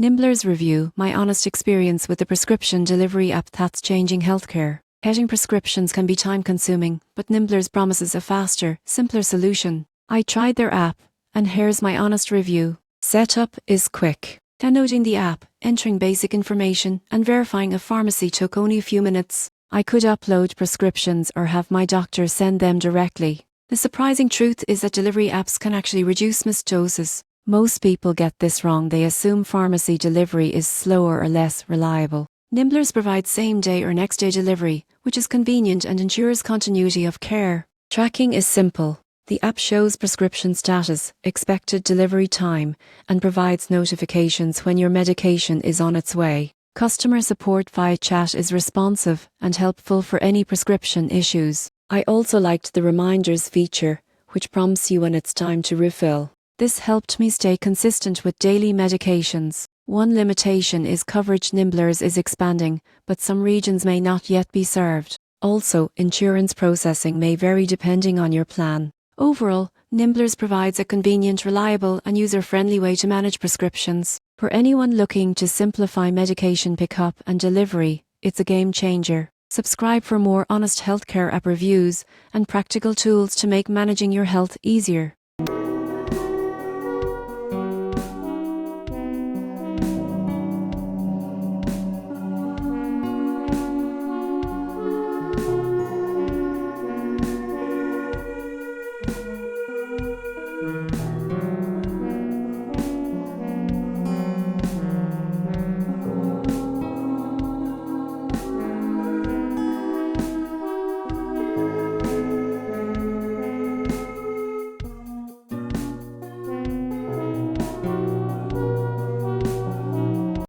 NimbleRx review, my honest experience with the prescription delivery app that's changing healthcare. Getting prescriptions can be time-consuming, but NimbleRx promises a faster, simpler solution. I tried their app, and here's my honest review. Setup is quick. Downloading the app, entering basic information, and verifying a pharmacy took only a few minutes. I could upload prescriptions or have my doctor send them directly. The surprising truth is that delivery apps can actually reduce missed doses. Most people get this wrong. They assume pharmacy delivery is slower or less reliable. NimbleRx provides same-day or next-day delivery, which is convenient and ensures continuity of care. Tracking is simple. The app shows prescription status, expected delivery time, and provides notifications when your medication is on its way. Customer support via chat is responsive and helpful for any prescription issues. I also liked the reminders feature, which prompts you when it's time to refill. This helped me stay consistent with daily medications. One limitation is coverage. NimbleRx is expanding, but some regions may not yet be served. Also, insurance processing may vary depending on your plan. Overall, NimbleRx provides a convenient, reliable, and user-friendly way to manage prescriptions. For anyone looking to simplify medication pickup and delivery, it's a game changer. Subscribe for more honest healthcare app reviews and practical tools to make managing your health easier.